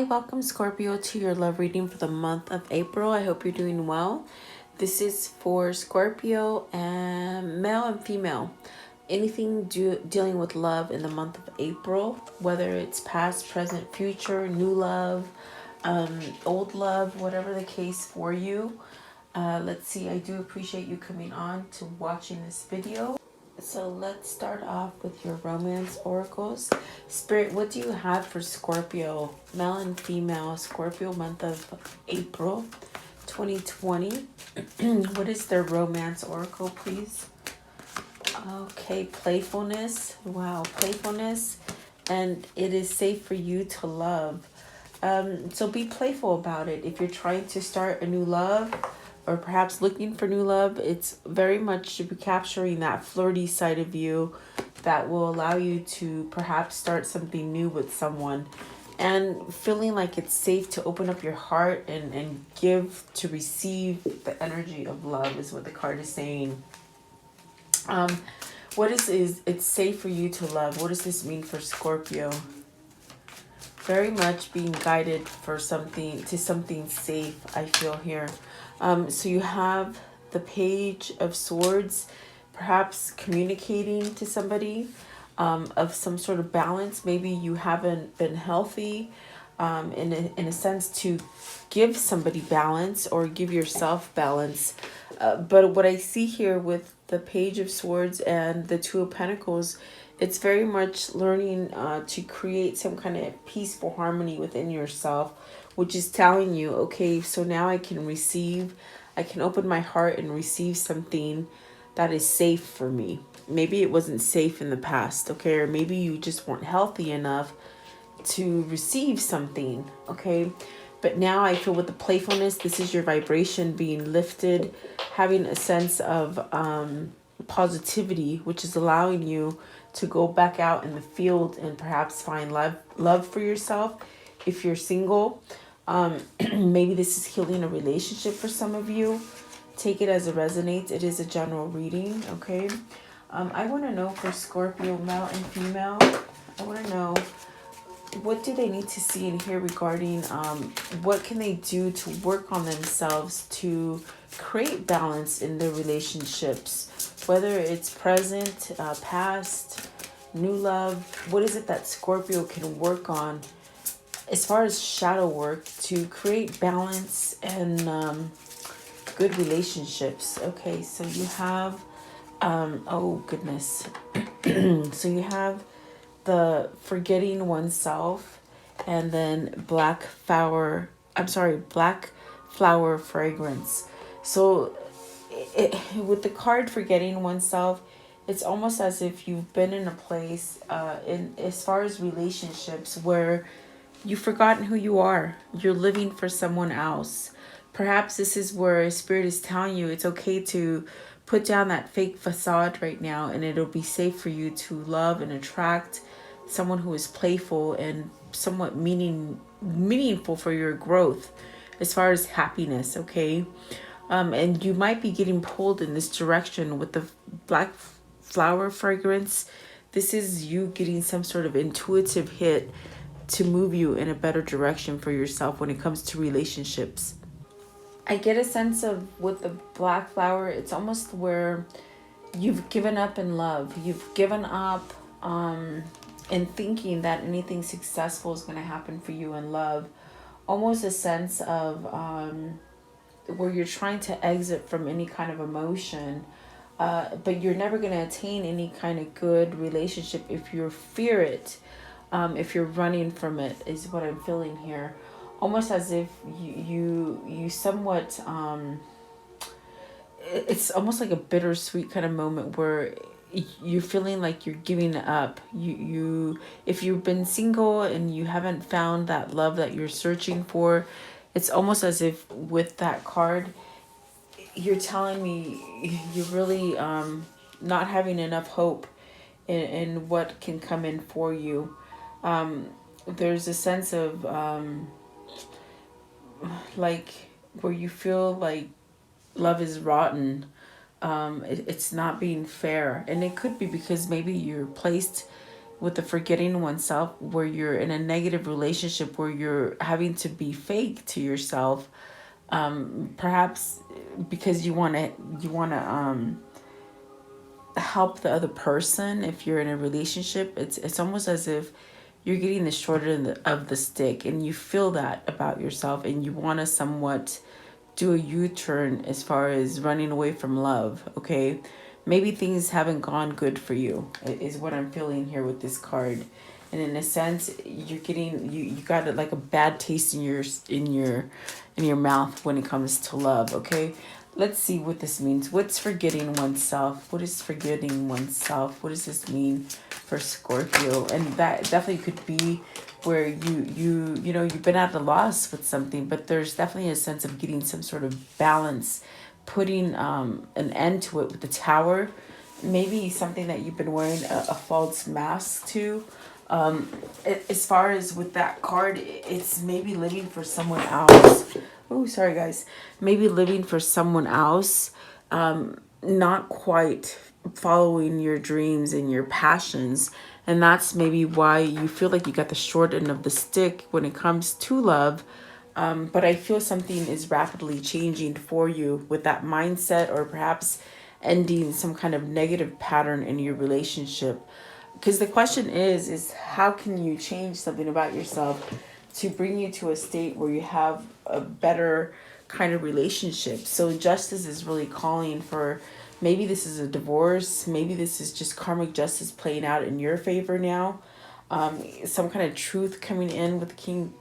Welcome Scorpio to your love reading for the month of April. I hope you're doing well. This is for Scorpio and male and female. Anything dealing with love in the month of April, whether it's past, present, future, new love, old love, whatever the case for you. Let's see, I do appreciate you coming on to watching this video. So let's start off with your romance oracles. Spirit, what do you have for Scorpio, male and female, Scorpio month of April 2020? What is their romance oracle, please? Okay, playfulness. Wow, playfulness. And it is safe for you to love. So be playful about it. If you're trying to start a new love, or perhaps looking for new love, it's very much capturing that flirty side of you that will allow you to perhaps start something new with someone, and feeling like it's safe to open up your heart and give to receive the energy of love is what the card is saying. What is it's safe for you to love? What does this mean for Scorpio? Very much being guided for something safe, I feel here. So you have the Page of Swords, perhaps communicating to somebody of some sort of balance. Maybe you haven't been healthy in a sense to give somebody balance or give yourself balance. But what I see here with the Page of Swords and the Two of Pentacles, it's very much learning to create some kind of peaceful harmony within yourself, which is telling you, okay, so now I can open my heart and receive something that is safe for me. Maybe it wasn't safe in the past, okay? Or maybe you just weren't healthy enough to receive something, okay? But now I feel with the playfulness, this is your vibration being lifted, having a sense of positivity, which is allowing you to go back out in the field and perhaps find love for yourself. If you're single, maybe this is healing a relationship for some of you. Take it as it resonates. It is a general reading, okay? I want to know for Scorpio, male and female, I want to know, what do they need to see and hear regarding what can they do to work on themselves to create balance in their relationships, whether it's present, past, new love. What is it that Scorpio can work on as far as shadow work to create balance and good relationships? Okay, so you have oh goodness. So you have the forgetting oneself, and then black flower fragrance. So with the card forgetting oneself, it's almost as if you've been in a place in as far as relationships where you've forgotten who you are. You're living for someone else. Perhaps this is where Spirit is telling you it's okay to put down that fake facade right now, and it'll be safe for you to love and attract someone who is playful and somewhat meaningful for your growth as far as happiness, okay? And you might be getting pulled in this direction with the black flower fragrance. This is you getting some sort of intuitive hit to move you in a better direction for yourself when it comes to relationships. I get a sense of with the black flower, it's almost where you've given up in love. You've given up in thinking that anything successful is going to happen for you in love. Almost a sense of where you're trying to exit from any kind of emotion, but you're never going to attain any kind of good relationship if you fear it, if you're running from it, is what I'm feeling here. Almost as if you somewhat it's almost like a bittersweet kind of moment where you're feeling like you're giving up. You if you've been single and you haven't found that love that you're searching for, it's almost as if with that card you're telling me you're really not having enough hope in what can come in for you. There's a sense of like where you feel like love is rotten. It's not being fair, and it could be because maybe you're placed with the forgetting oneself, where you're in a negative relationship where you're having to be fake to yourself, perhaps because you want to help the other person. If you're in a relationship, it's almost as if you're getting the short end of the stick, and you feel that about yourself, and you want to somewhat do a U-turn as far as running away from love. Okay, maybe things haven't gone good for you is what I'm feeling here with this card. And in a sense, you're getting you got like a bad taste in your mouth when it comes to love. Okay, let's see what this means. What's forgetting oneself? What is forgetting oneself? What does this mean for Scorpio? And that definitely could be where you've been at a loss with something, but there's definitely a sense of getting some sort of balance, putting an end to it with the Tower. Maybe something that you've been wearing a false mask to. As far as with that card, it's maybe living for someone else. Oh, sorry guys. Maybe living for someone else, not quite following your dreams and your passions. And that's maybe why you feel like you got the short end of the stick when it comes to love. But I feel something is rapidly changing for you with that mindset, or perhaps ending some kind of negative pattern in your relationship. Because the question is how can you change something about yourself to bring you to a state where you have a better kind of relationship? So justice is really calling for, maybe this is a divorce, maybe this is just karmic justice playing out in your favor now. Some kind of truth coming in with King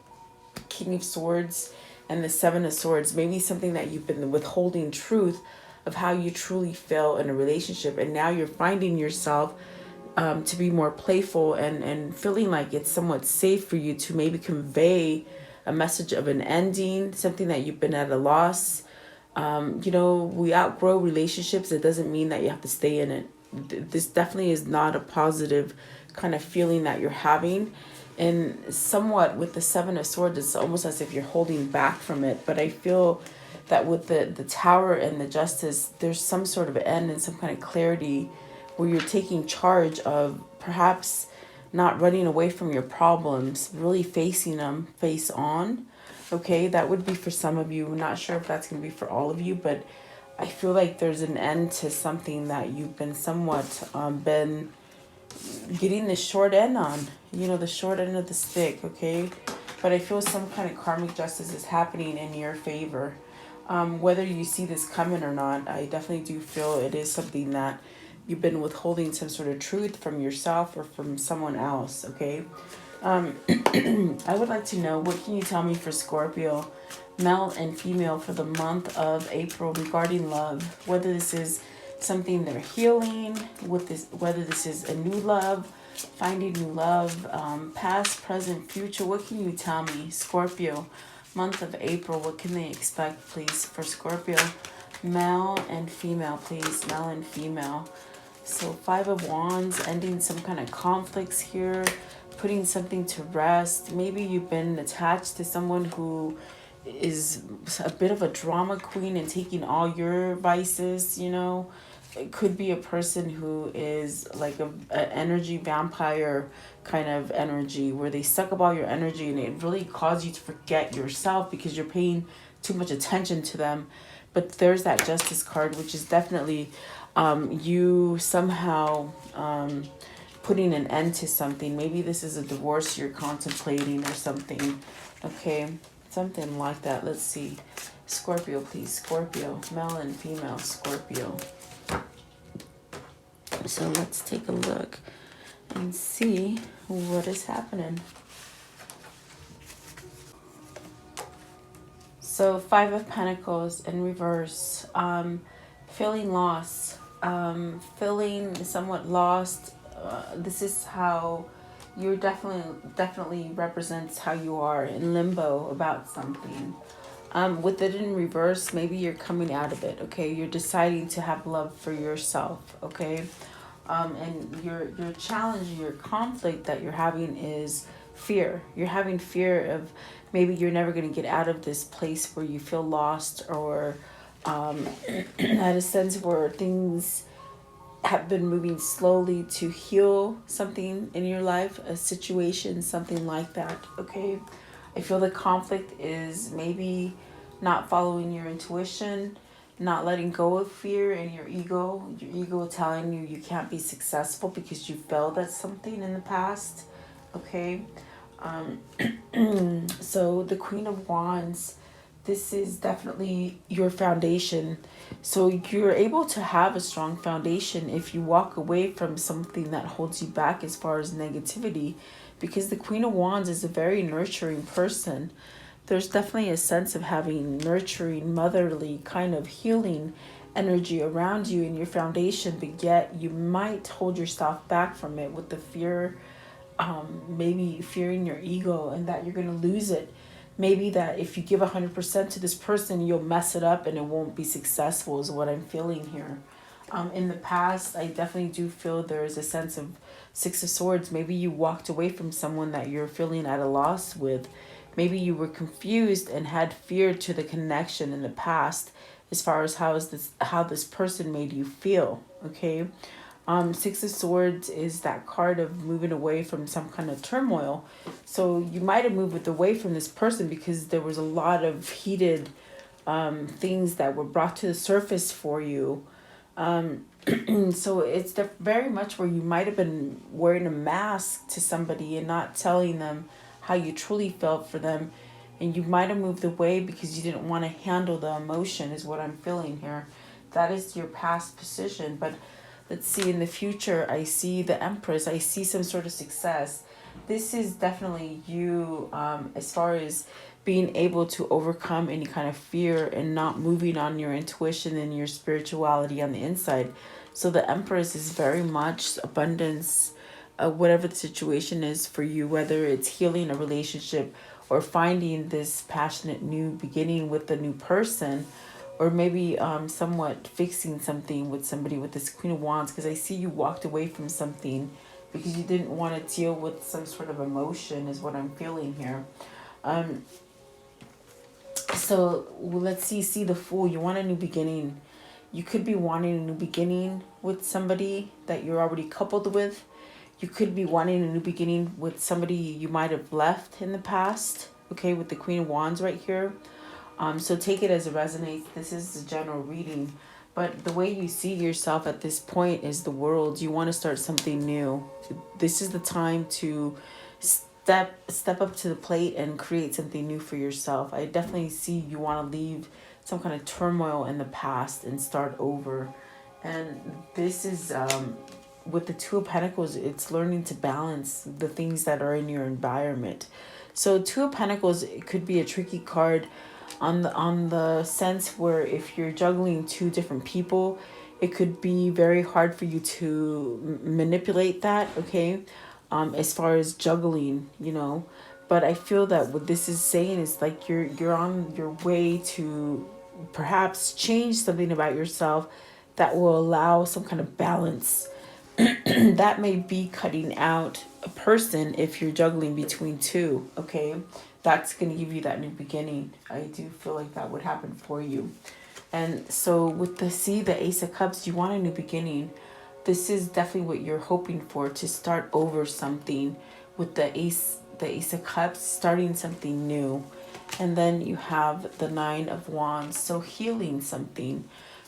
of Swords and the Seven of Swords. Maybe something that you've been withholding truth of how you truly feel in a relationship, and now you're finding yourself to be more playful and feeling like it's somewhat safe for you to maybe convey a message of an ending, something that you've been at a loss. We outgrow relationships. It doesn't mean that you have to stay in it. This definitely is not a positive kind of feeling that you're having. And somewhat with the Seven of Swords, it's almost as if you're holding back from it. But I feel that with the Tower and the Justice, there's some sort of end and some kind of clarity where you're taking charge of perhaps not running away from your problems, really facing them face on. Okay, that would be for some of you. I'm not sure if that's going to be for all of you, but I feel like there's an end to something that you've been somewhat been getting the short end on, the short end of the stick. Okay, but I feel some kind of karmic justice is happening in your favor. Whether you see this coming or not, I definitely do feel it is something that you've been withholding some sort of truth from yourself or from someone else. Okay, I would like to know, what can you tell me for Scorpio, male and female, for the month of April regarding love? Whether this is something they're healing with this, whether this is a new love, finding new love, past, present, future. What can you tell me, Scorpio, month of April? What can they expect, please, for Scorpio, male and female, please, male and female. So Five of Wands, ending some kind of conflicts here, putting something to rest. Maybe you've been attached to someone who is a bit of a drama queen and taking all your vices. It could be a person who is like an energy vampire kind of energy, where they suck up all your energy and it really causes you to forget yourself because you're paying too much attention to them. But there's that Justice card, which is definitely you somehow putting an end to something. Maybe this is a divorce you're contemplating or something. Okay, something like that. Let's see. Scorpio, please. Scorpio, male and female Scorpio. So let's take a look and see what is happening. So Five of Pentacles in reverse. Feeling lost. Feeling somewhat lost. This is how you're definitely represents how you are in limbo about something. With it in reverse, maybe you're coming out of it. Okay, you're deciding to have love for yourself. Okay, and your challenge, your conflict that you're having is fear. You're having fear of maybe you're never going to get out of this place where you feel lost, or at a sense where things have been moving slowly to heal something in your life, a situation, something like that, okay? I feel the conflict is maybe not following your intuition, not letting go of fear and your ego telling you you can't be successful because you failed at something in the past, okay? So the Queen of Wands, this is definitely your foundation. So you're able to have a strong foundation if you walk away from something that holds you back as far as negativity, because the Queen of Wands is a very nurturing person. There's definitely a sense of having nurturing, motherly, kind of healing energy around you in your foundation, but yet you might hold yourself back from it with the fear, maybe fearing your ego and that you're going to lose it. Maybe that if you give 100% to this person, you'll mess it up and it won't be successful is what I'm feeling here. In the past, I definitely do feel there is a sense of Six of Swords. Maybe you walked away from someone that you're feeling at a loss with. Maybe you were confused and had fear to the connection in the past as far as how this person made you feel, okay? Six of Swords is that card of moving away from some kind of turmoil. So you might have moved away from this person because there was a lot of heated things that were brought to the surface for you. So it's very much where you might have been wearing a mask to somebody and not telling them how you truly felt for them. And you might have moved away because you didn't want to handle the emotion is what I'm feeling here. That is your past position. But let's see, in the future, I see the Empress. I see some sort of success. This is definitely you, as far as being able to overcome any kind of fear and not moving on your intuition and your spirituality on the inside. So the Empress is very much abundance, whatever the situation is for you, whether it's healing a relationship or finding this passionate new beginning with a new person, or maybe somewhat fixing something with somebody with this Queen of Wands, because I see you walked away from something because you didn't want to deal with some sort of emotion is what I'm feeling here. So let's see the Fool. You want a new beginning. You could be wanting a new beginning with somebody that you're already coupled with. You could be wanting a new beginning with somebody you might have left in the past. Okay, with the Queen of Wands right here. So take it as it resonates. This is a general reading. But the way you see yourself at this point is the world. You want to start something new. This is the time to step up to the plate and create something new for yourself. I definitely see you want to leave some kind of turmoil in the past and start over. And this is with the Two of Pentacles, it's learning to balance the things that are in your environment. So Two of Pentacles, it could be a tricky card on the sense where if you're juggling two different people, it could be very hard for you to manipulate that, okay? As far as juggling, you know. But I feel that what this is saying is like you're on your way to perhaps change something about yourself that will allow some kind of balance. That may be cutting out a person if you're juggling between two, okay? That's going to give you that new beginning. I do feel like that would happen for you. And so with the Ace of Cups, you want a new beginning. This is definitely what you're hoping for, to start over something with the Ace of Cups, starting something new. And then you have the Nine of Wands, so healing something.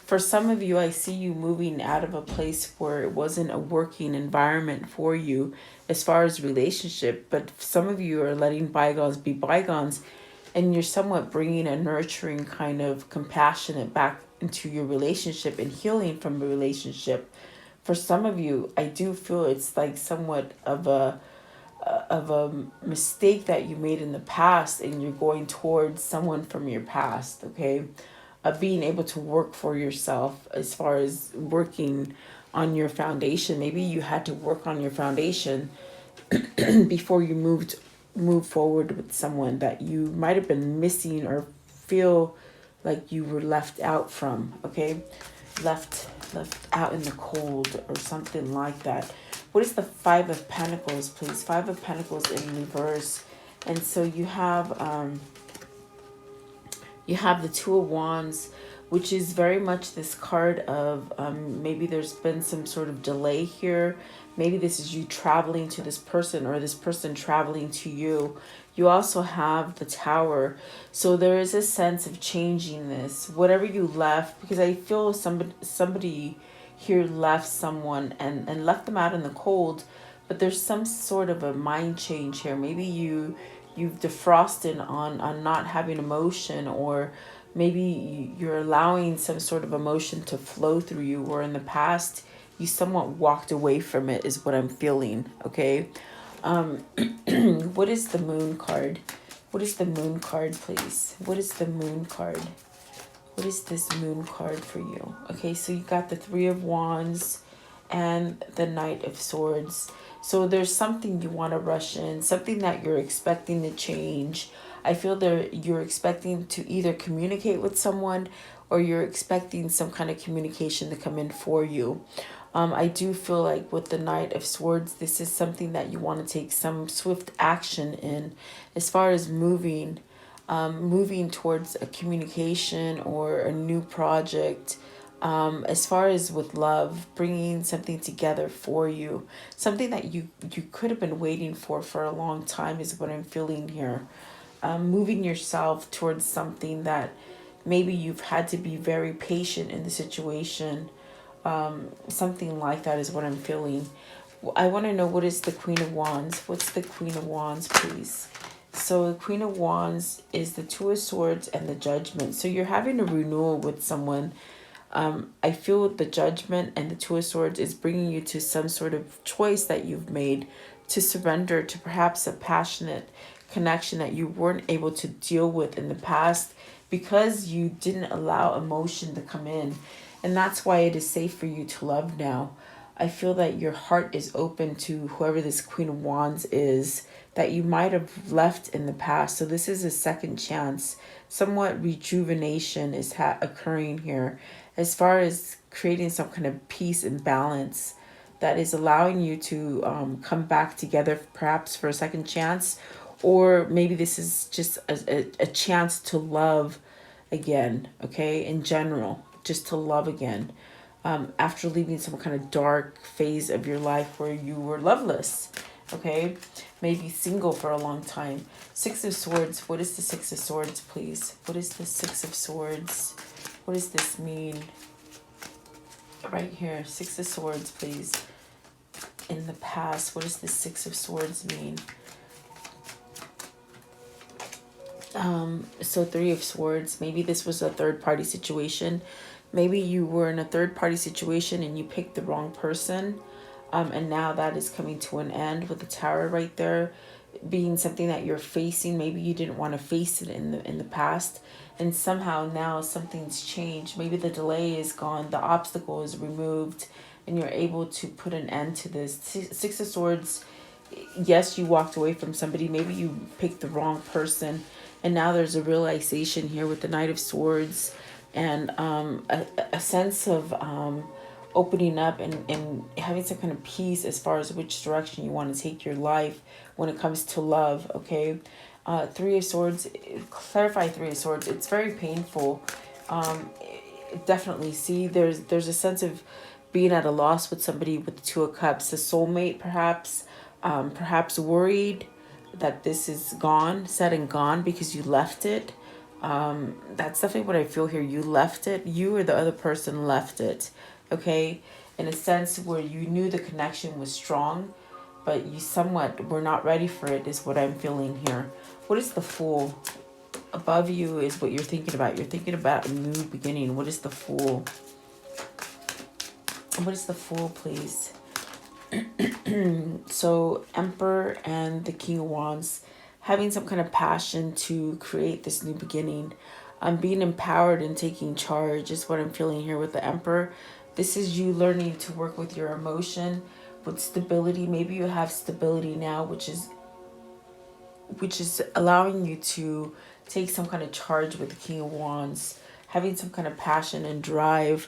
For some of you, I see you moving out of a place where it wasn't a working environment for you as far as relationship, but some of you are letting bygones be bygones, and you're somewhat bringing a nurturing kind of compassionate back into your relationship and healing from a relationship. For some of you, I do feel it's like somewhat of a mistake that you made in the past, and you're going towards someone from your past, okay? Being able to work for yourself as far as working on your foundation. Maybe you had to work on your foundation before you move forward with someone that you might have been missing or feel like you were left out from, okay? Left out in the cold or something like that. What is the Five of Pentacles, please? Five of Pentacles in reverse. And so you have the Two of Wands which is very much this card of maybe there's been some sort of delay here. Maybe this is you traveling to this person or this person traveling to you. You also have the Tower. So there is a sense of changing this. Whatever you left, because I feel somebody here left someone and left them out in the cold, but there's some sort of a mind change here. Maybe you've defrosted on not having emotion, or maybe you're allowing some sort of emotion to flow through you, or in the past you somewhat walked away from it, is what I'm feeling. Okay. What is the Moon card? What is the Moon card, please? What is the Moon card? What is this Moon card for you? Okay, so you got the Three of Wands and the Knight of Swords. So there's something you want to rush in, something that you're expecting to change. I feel that you're expecting to either communicate with someone, or you're expecting some kind of communication to come in for you. I do feel like with the Knight of Swords, this is something that you want to take some swift action in, as far as moving towards a communication or a new project. As far as with love, bringing something together for you, something that you could have been waiting for a long time, is what I'm feeling here. Moving yourself towards something that maybe you've had to be very patient in the situation. Something like that is what I'm feeling. I want to know, what is the Queen of Wands? What's the Queen of Wands, please? So the Queen of Wands is the Two of Swords and the Judgment. So you're having a renewal with someone. I feel the Judgment and the Two of Swords is bringing you to some sort of choice that you've made to surrender to perhaps a passionate connection that you weren't able to deal with in the past, because you didn't allow emotion to come in. And that's why it is safe for you to love now. I feel that your heart is open to whoever this Queen of Wands is that you might have left in the past. So this is a second chance. Somewhat rejuvenation is occurring here, as far as creating some kind of peace and balance that is allowing you to come back together, perhaps for a second chance. Or maybe this is just a chance to love again, okay, in general, just to love again. After leaving some kind of dark phase of your life where you were loveless, okay, maybe single for a long time. Six of Swords. What is the Six of Swords, please? What is the Six of Swords? What does this mean? Right here, Six of Swords, please. In the past, what does the Six of Swords mean? So Three of Swords. Maybe this was a third-party situation. Maybe you were in a third-party situation and you picked the wrong person. And now that is coming to an end with the Tower right there, being something that you're facing. Maybe you didn't want to face it in the past, and somehow now something's changed. Maybe the delay is gone, the obstacle is removed, and you're able to put an end to this. Six of Swords. Yes, you walked away from somebody. Maybe you picked the wrong person, and now there's a realization here with the Knight of Swords, and a sense of opening up and having some kind of peace as far as which direction you want to take your life when it comes to love, okay? Three of Swords, clarify Three of Swords. It's very painful. Definitely see there's a sense of being at a loss with somebody with the Two of Cups, a soulmate perhaps, perhaps worried that this is gone, said and gone because you left it. That's definitely what I feel here. You left it. You or the other person left it. Okay, in a sense where you knew the connection was strong, but you somewhat were not ready for it, is what I'm feeling here. What is the Fool? Above you is what you're thinking about. You're thinking about a new beginning. What is the Fool? What is the Fool, please? So Emperor and the King of Wands, having some kind of passion to create this new beginning. Being empowered and taking charge is what I'm feeling here with the Emperor. This is you learning to work with your emotion, with stability. Maybe you have stability now, which is allowing you to take some kind of charge with the King of Wands, having some kind of passion and drive.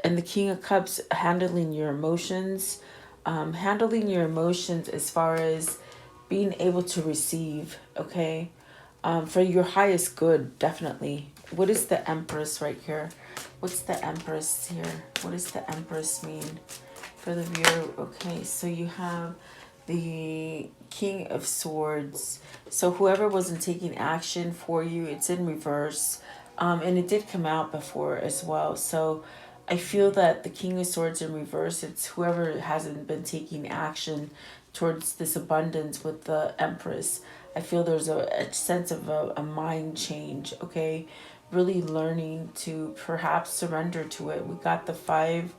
And the King of Cups, handling your emotions. Handling your emotions as far as being able to receive, okay? For your highest good, definitely. What is the Empress right here? What's the Empress here? What does the Empress mean for the viewer? Okay, so you have the King of Swords. So whoever wasn't taking action for you, it's in reverse. And it did come out before as well. So I feel that the King of Swords in reverse, it's whoever hasn't been taking action towards this abundance with the Empress. I feel there's a sense of a mind change, okay? Really learning to perhaps surrender to it. We got the five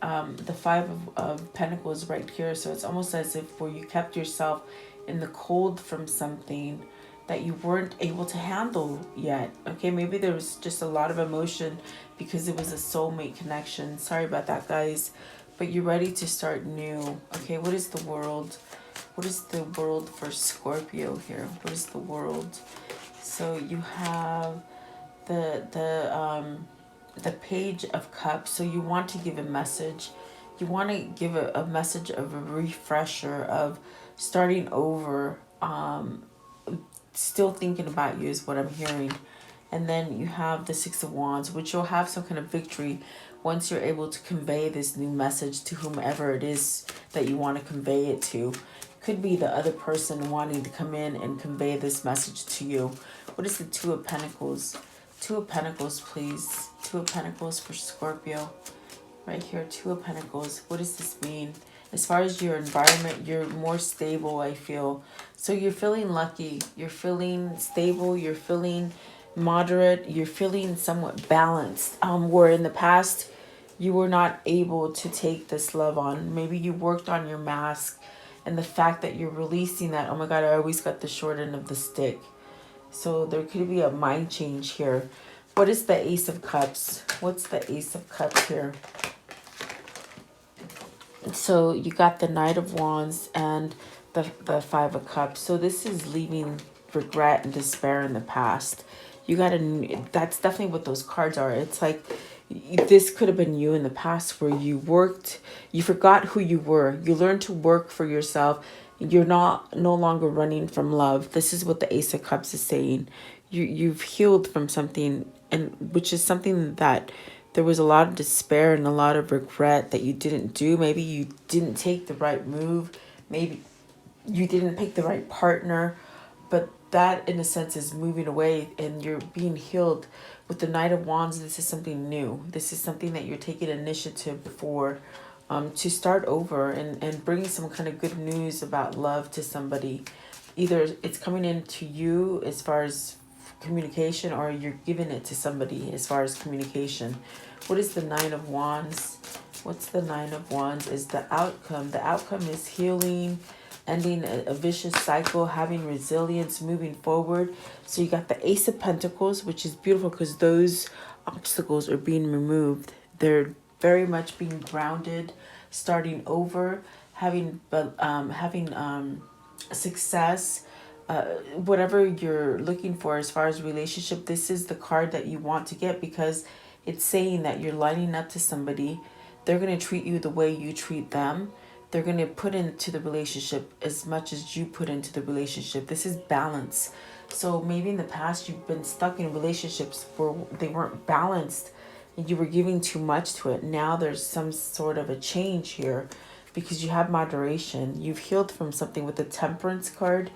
of Pentacles right here. So it's almost as if where you kept yourself in the cold from something that you weren't able to handle yet. Okay, maybe there was just a lot of emotion because it was a soulmate connection. Sorry about that, guys. But you're ready to start new. Okay, what is the world? What is the world for Scorpio here? What is the world? So you have the Page of Cups. So you want to give a message. You want to give a message of a refresher, of starting over. Still thinking about you is what I'm hearing. And then you have the Six of Wands, which you'll have some kind of victory once you're able to convey this new message to whomever it is that you want to convey it to. Could be the other person wanting to come in and convey this message to you. What is the Two of Pentacles? Two of Pentacles, please. Two of Pentacles for Scorpio. Right here, Two of Pentacles. What does this mean? As far as your environment, you're more stable, I feel. So you're feeling lucky. You're feeling stable. You're feeling moderate. You're feeling somewhat balanced. Where in the past, you were not able to take this love on. Maybe you worked on your mask. And the fact that you're releasing that, oh my God, I always got the short end of the stick. So there could be a mind change here. What is the Ace of Cups? What's the Ace of Cups here? So you got the Knight of Wands and the Five of Cups. So this is leaving regret and despair in the past. You got that's definitely what those cards are. It's like this could have been you in the past where you worked, you forgot who you were. You learned to work for yourself. You're no longer running from love. This is what the Ace of Cups is saying. You've healed from something, and which is something that there was a lot of despair and a lot of regret that you didn't do. Maybe you didn't take the right move. Maybe you didn't pick the right partner. But that, in a sense, is moving away and you're being healed. With the Knight of Wands, this is something new. This is something that you're taking initiative for, to start over and bring some kind of good news about love to somebody. Either it's coming in to you as far as communication, or you're giving it to somebody as far as communication. What is the Nine of Wands? What's the Nine of Wands? Is the outcome. The outcome is healing, ending a vicious cycle, having resilience, moving forward. So you got the Ace of Pentacles, which is beautiful because those obstacles are being removed. They're very much being grounded, starting over, having success. Whatever you're looking for as far as relationship, this is the card that you want to get, because it's saying that you're lining up to somebody. They're going to treat you the way you treat them. They're going to put into the relationship as much as you put into the relationship. This is balance. So maybe in the past you've been stuck in relationships where they weren't balanced and you were giving too much to it. Now there's some sort of a change here because you have moderation. You've healed from something with the Temperance card.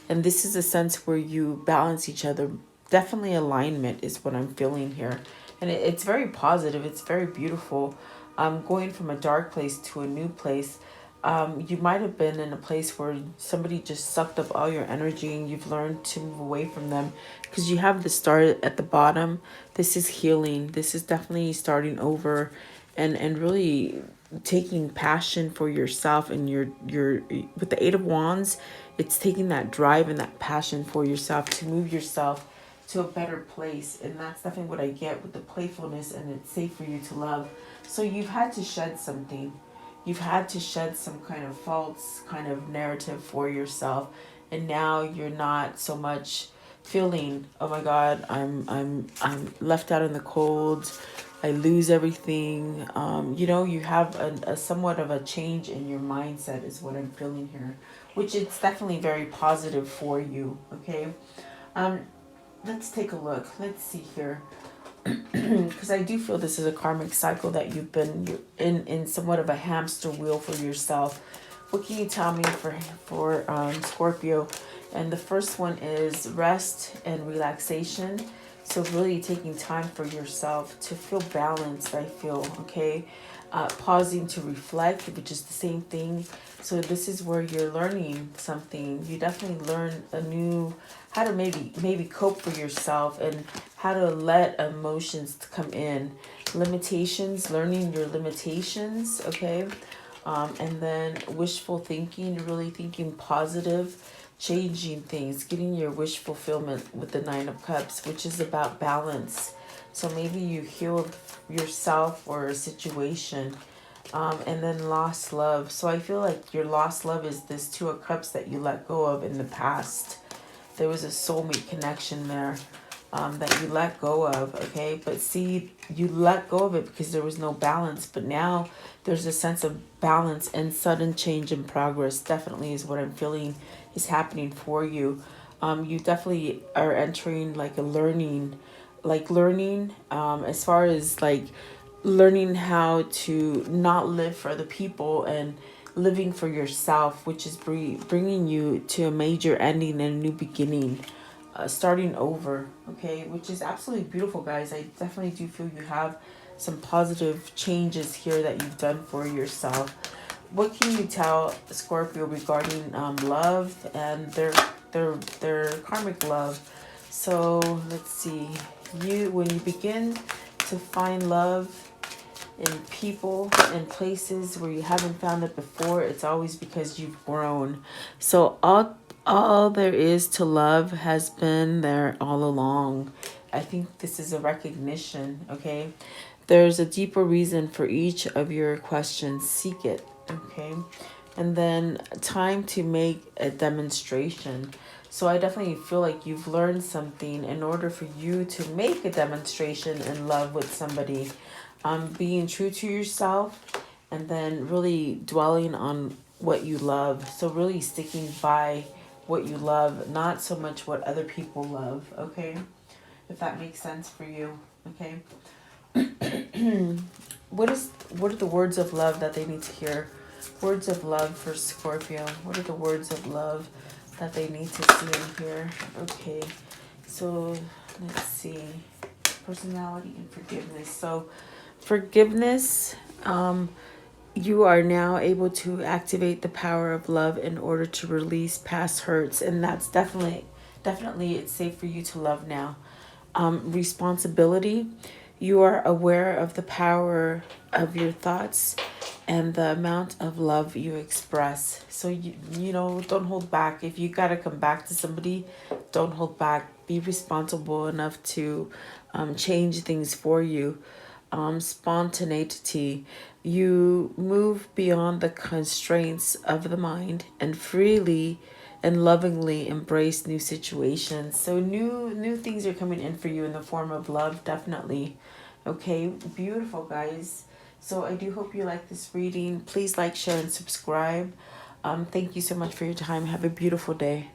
And this is a sense where you balance each other. Definitely alignment is what I'm feeling here. And it's very positive. It's very beautiful. Going from a dark place to a new place. You might have been in a place where somebody just sucked up all your energy and you've learned to move away from them because you have the Star at the bottom. This is healing. This is definitely starting over and really taking passion for yourself, and your with the Eight of Wands, it's taking that drive and that passion for yourself to move yourself to a better place. And that's definitely what I get with the playfulness, and it's safe for you to love. So you've had to shed something. You've had to shed some kind of false kind of narrative for yourself, and now you're not so much feeling, oh my God, I'm left out in the cold, I lose everything. You have a somewhat of a change in your mindset is what I'm feeling here, which it's definitely very positive for you. Okay, let's take a look. Let's see here. because I do feel this is a karmic cycle that you've been in somewhat of a hamster wheel for yourself. What can you tell me for Scorpio? And the first one is rest and relaxation. So really taking time for yourself to feel balanced, I feel, okay? Pausing to reflect, which is the same thing. So this is where you're learning something. You definitely learn a new, how to maybe cope for yourself and how to let emotions come in. Limitations, learning your limitations, okay? And then wishful thinking, really thinking positive, changing things, getting your wish fulfillment with the Nine of Cups, which is about balance. So maybe you healed yourself or a situation. And then lost love. So I feel like your lost love is this Two of Cups that you let go of in the past. There was a soulmate connection there that you let go of, okay? But see, you let go of it because there was no balance. But now there's a sense of balance and sudden change and progress. Definitely is what I'm feeling is happening for you. You definitely are entering like a learning, as far as like learning how to not live for other people and living for yourself, which is bringing you to a major ending and a new beginning, starting over, okay, which is absolutely beautiful, guys. I definitely do feel you have some positive changes here that you've done for yourself. What can you tell Scorpio regarding love and their karmic love? So let's see, when you begin to find love in people and places where you haven't found it before, it's always because you've grown. So all there is to love has been there all along. I think this is a recognition, okay? There's a deeper reason for each of your questions. Seek it, okay? And then time to make a demonstration. So I definitely feel like you've learned something in order for you to make a demonstration in love with somebody. Being true to yourself and then really dwelling on what you love. So really sticking by what you love, not so much what other people love, okay? If that makes sense for you, okay? What are the words of love that they need to hear? Words of love for Scorpio. What are the words of love that they need to see and hear? Okay, so let's see. Personality and forgiveness. So forgiveness, you are now able to activate the power of love in order to release past hurts, and that's definitely it's safe for you to love now. Responsibility, you are aware of the power of your thoughts and the amount of love you express. So you know, don't hold back. If you got to come back to somebody, don't hold back. Be responsible enough to change things for you. Spontaneity, you move beyond the constraints of the mind and freely and lovingly embrace new situations. So new things are coming in for you in the form of love, definitely. Okay, beautiful, guys. So I do hope you like this reading. Please like, share, and subscribe. Thank you so much for your time. Have a beautiful day.